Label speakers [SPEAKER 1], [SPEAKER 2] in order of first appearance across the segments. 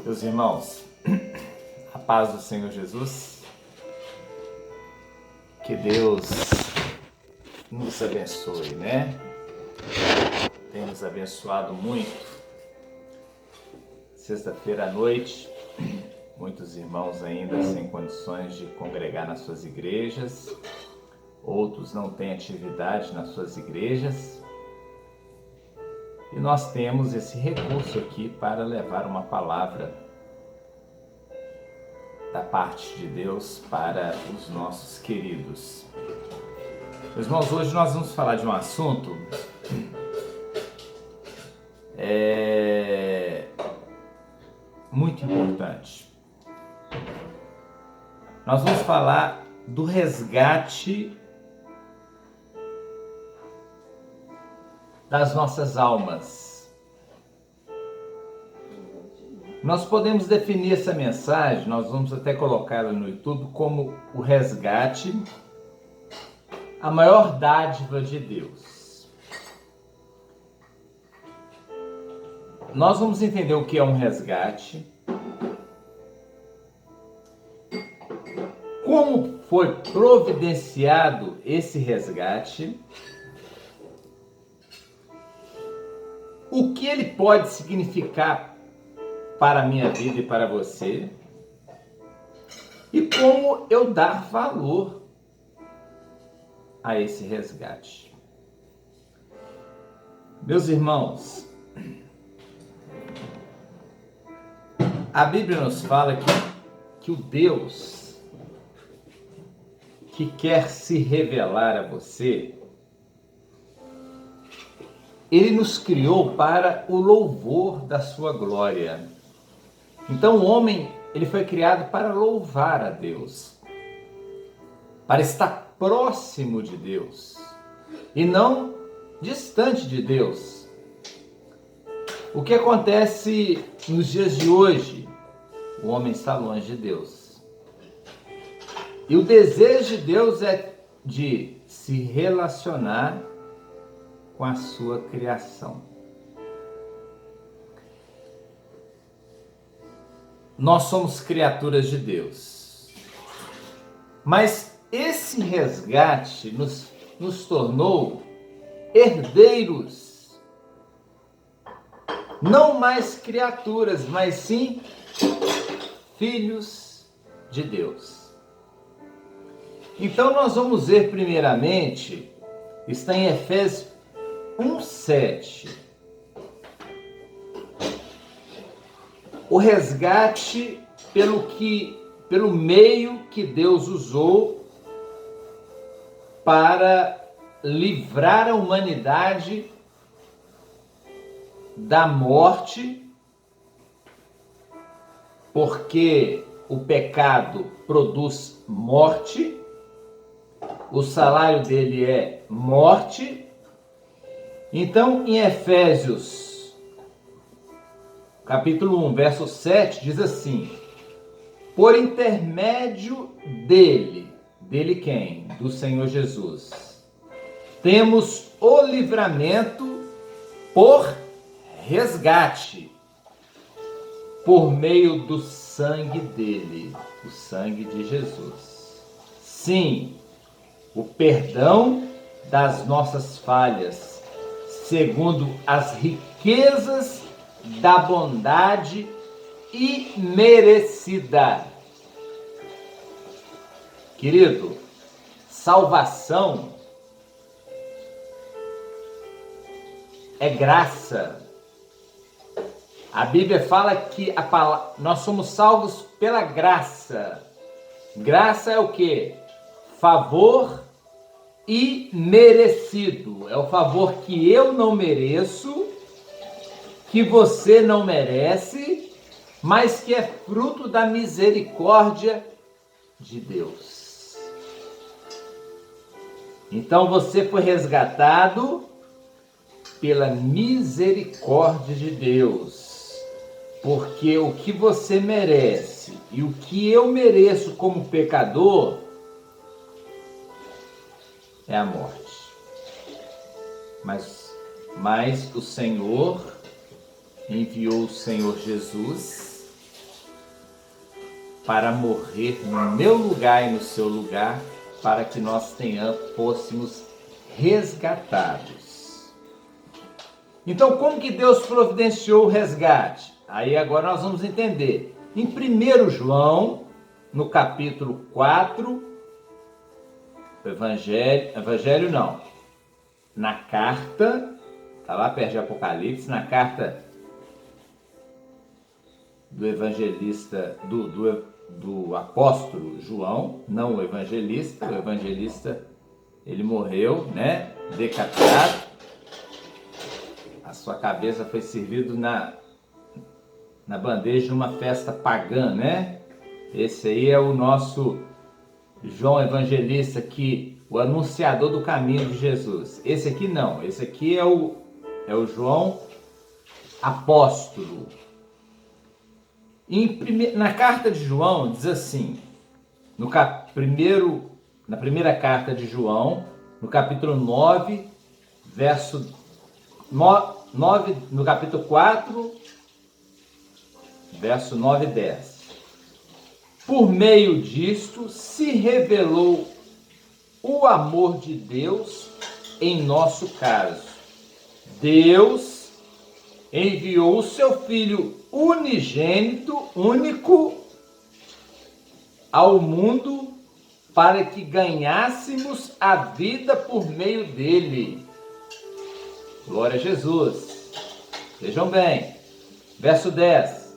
[SPEAKER 1] Meus irmãos, a paz do Senhor Jesus, que Deus nos abençoe, né? Tem nos abençoado muito. Sexta-feira à noite, muitos irmãos ainda sem condições de congregar nas suas igrejas, outros não têm atividade nas suas igrejas. E nós temos esse recurso aqui para levar uma palavra da parte de Deus para os nossos queridos. Meus irmãos, hoje nós vamos falar de um assunto muito importante. Nós vamos falar do resgate das nossas almas. Nós podemos definir essa mensagem, nós vamos até colocá-la no YouTube, como o resgate, a maior dádiva de Deus. Nós vamos entender o que é um resgate, como foi providenciado esse resgate, o que ele pode significar para a minha vida e para você, e como eu dar valor a esse resgate. Meus irmãos, a Bíblia nos fala que o Deus que quer se revelar a você, Ele nos criou para o louvor da sua glória. Então o homem, ele foi criado para louvar a Deus, para estar próximo de Deus e não distante de Deus. O que acontece nos dias de hoje? O homem está longe de Deus. E o desejo de Deus é de se relacionar com a sua criação. Nós somos criaturas de Deus. Mas esse resgate nos tornou herdeiros. Não mais criaturas, mas sim filhos de Deus. Então nós vamos ver primeiramente, está em Efésios 1:7. O resgate pelo meio que Deus usou para livrar a humanidade da morte, porque o pecado produz morte, o salário dele é morte. Então, em Efésios capítulo 1, verso 7, diz assim: por intermédio dele quem? Do Senhor Jesus, temos o livramento por resgate, por meio do sangue dele, o sangue de Jesus. Sim, o perdão das nossas falhas, segundo as riquezas da bondade imerecida. Querido, salvação é graça. A Bíblia fala que nós somos salvos pela graça. Graça é o quê? Favor imerecido. É o favor que eu não mereço, que você não merece, mas que é fruto da misericórdia de Deus. Então você foi resgatado pela misericórdia de Deus, porque o que você merece e o que eu mereço como pecador é a morte. Mas o Senhor enviou o Senhor Jesus para morrer no meu lugar e no seu lugar, para que nós fôssemos resgatados. Então, como que Deus providenciou o resgate? Aí agora nós vamos entender. Em 1 João, no capítulo 4, Evangelho não, na carta, está lá perto de Apocalipse, na carta do evangelista, do apóstolo João, não o evangelista ele morreu, né, decapitado, a sua cabeça foi servida na bandeja de uma festa pagã, né? Esse aí é o nosso João Evangelista, o anunciador do caminho de Jesus. Esse aqui não, esse aqui é o João apóstolo. Na carta de João diz assim, na primeira carta de João, no capítulo 9, verso 9, no capítulo 4, verso 9 e 10. Por meio disto se revelou o amor de Deus em nosso caso. Deus enviou o seu Filho unigênito, único, ao mundo para que ganhássemos a vida por meio dele. Glória a Jesus. Vejam bem, verso 10.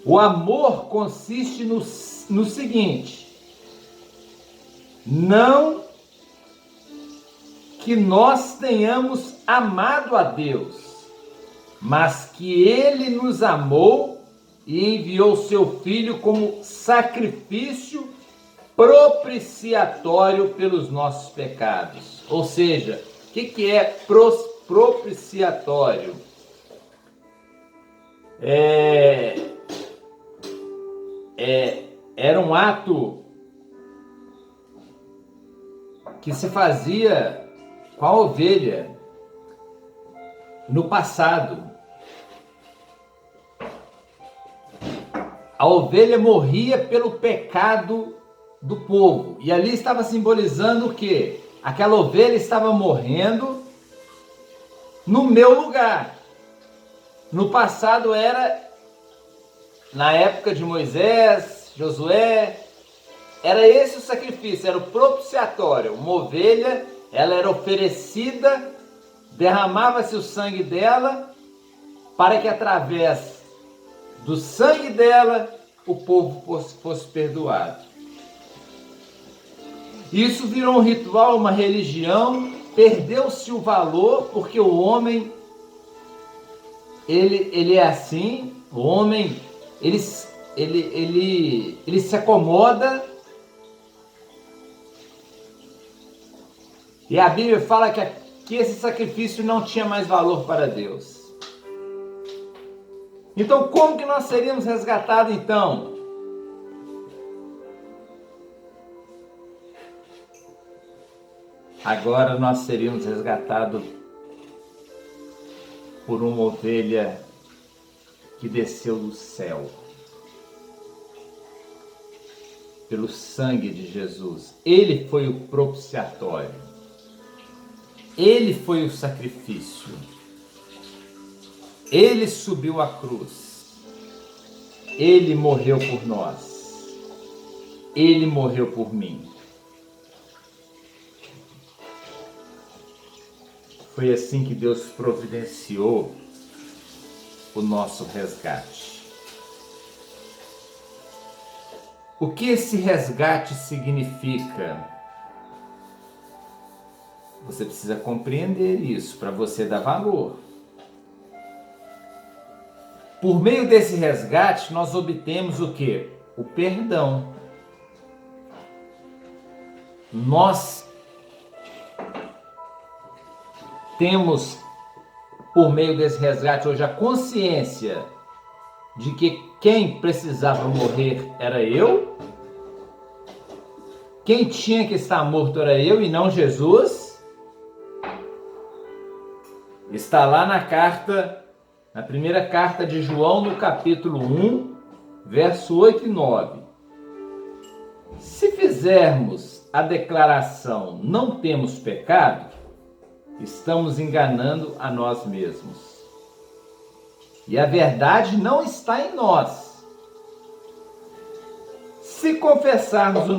[SPEAKER 1] O amor consiste no seguinte: não que nós tenhamos amado a Deus, mas que Ele nos amou e enviou seu Filho como sacrifício propiciatório pelos nossos pecados. Ou seja, o que é propiciatório? Era um ato que se fazia com a ovelha no passado. A ovelha morria pelo pecado do povo. E ali estava simbolizando o quê? Aquela ovelha estava morrendo no meu lugar. No passado na época de Moisés, Josué, era esse o sacrifício, era o propiciatório. Uma ovelha, ela era oferecida, derramava-se o sangue dela, para que através do sangue dela, o povo fosse perdoado. Isso virou um ritual, uma religião, perdeu-se o valor, porque o homem, ele é assim, o homem, ele se acomoda, e a Bíblia fala que esse sacrifício não tinha mais valor para Deus. Então, como que nós seríamos resgatados então? Agora nós seríamos resgatados por uma ovelha que desceu do céu, pelo sangue de Jesus. Ele foi o propiciatório, ele foi o sacrifício, ele subiu a cruz, ele morreu por nós, ele morreu por mim. Foi assim que Deus providenciou o nosso resgate. O que esse resgate significa? Você precisa compreender isso para você dar valor. Por meio desse resgate, nós obtemos o quê? O perdão. Nós temos, por meio desse resgate, hoje a consciência de que quem precisava morrer era eu, quem tinha que estar morto era eu e não Jesus. Está lá na primeira carta de João, no capítulo 1, verso 8 e 9. Se fizermos a declaração não temos pecado, estamos enganando a nós mesmos. E a verdade não está em nós. Se confessarmos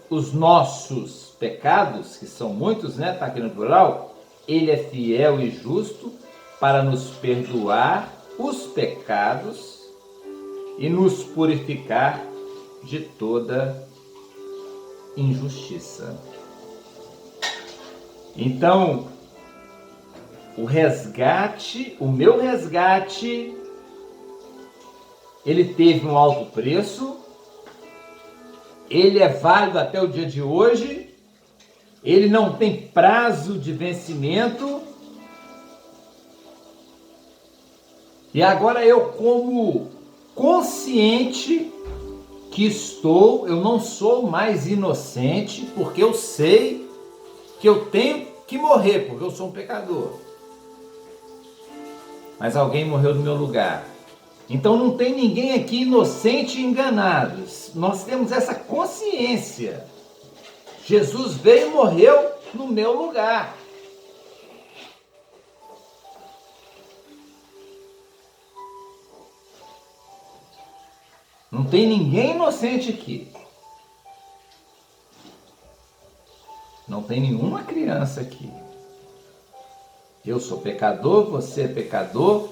[SPEAKER 1] os nossos pecados, que são muitos, né? Está aqui no plural, Ele é fiel e justo para nos perdoar os pecados e nos purificar de toda injustiça. Então, o resgate, o meu resgate, ele teve um alto preço, ele é válido até o dia de hoje, ele não tem prazo de vencimento. E agora eu, como consciente que estou, eu não sou mais inocente, porque eu sei que eu tenho que morrer, porque eu sou um pecador. Mas alguém morreu no meu lugar. Então não tem ninguém aqui inocente e enganado. Nós temos essa consciência. Jesus veio e morreu no meu lugar. Não tem ninguém inocente aqui. Não tem nenhuma criança aqui. Eu sou pecador, você é pecador.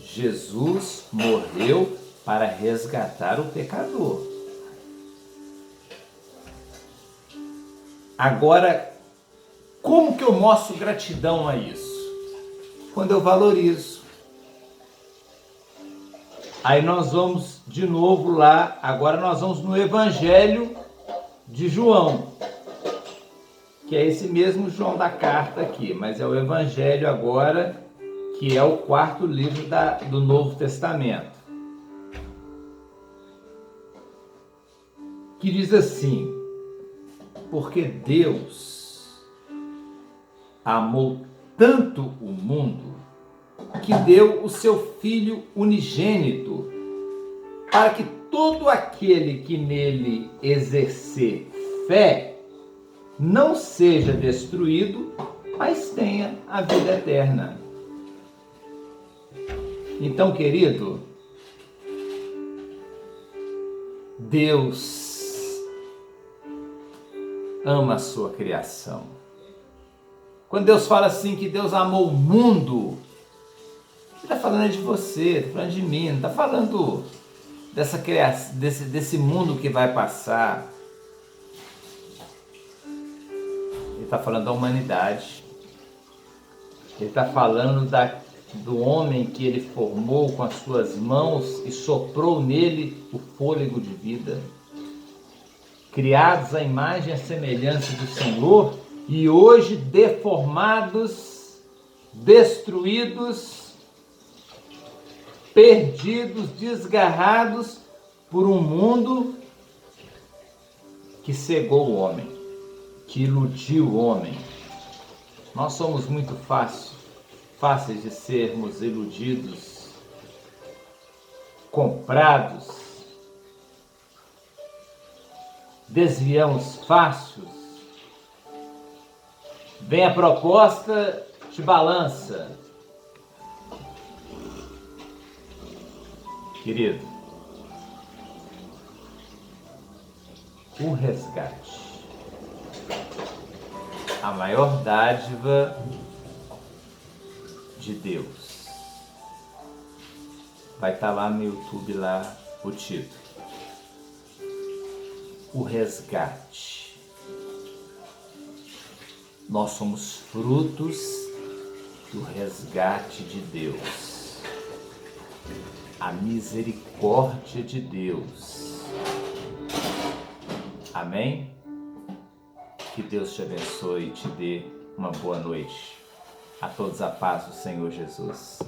[SPEAKER 1] Jesus morreu para resgatar o pecador. Agora, como que eu mostro gratidão a isso? Quando eu valorizo. Aí nós vamos de novo lá, agora nós vamos no Evangelho de João, que é esse mesmo João da carta aqui, mas é o Evangelho agora, que é o 4º livro do Novo Testamento. Que diz assim: porque Deus amou tanto o mundo, que deu o seu Filho unigênito, para que todo aquele que nele exercer fé não seja destruído, mas tenha a vida eterna. Então, querido, Deus ama a sua criação. Quando Deus fala assim que Deus amou o mundo, Ele está falando de você, está falando de mim, não está falando dessa criação, desse mundo que vai passar. Ele está falando da humanidade. Ele está falando do homem que Ele formou com as suas mãos e soprou nele o fôlego de vida. Criados à imagem e à semelhança do Senhor e hoje deformados, destruídos, perdidos, desgarrados por um mundo que cegou o homem, que iludiu o homem. Nós somos muito fáceis de sermos iludidos, comprados, desviamos fáceis. Vem a proposta, te balança. Querido, o resgate, a maior dádiva de Deus. Vai estar lá no YouTube, lá o título. O resgate. Nós somos frutos do resgate de Deus. A misericórdia de Deus. Amém? Que Deus te abençoe e te dê uma boa noite. A todos a paz do Senhor Jesus.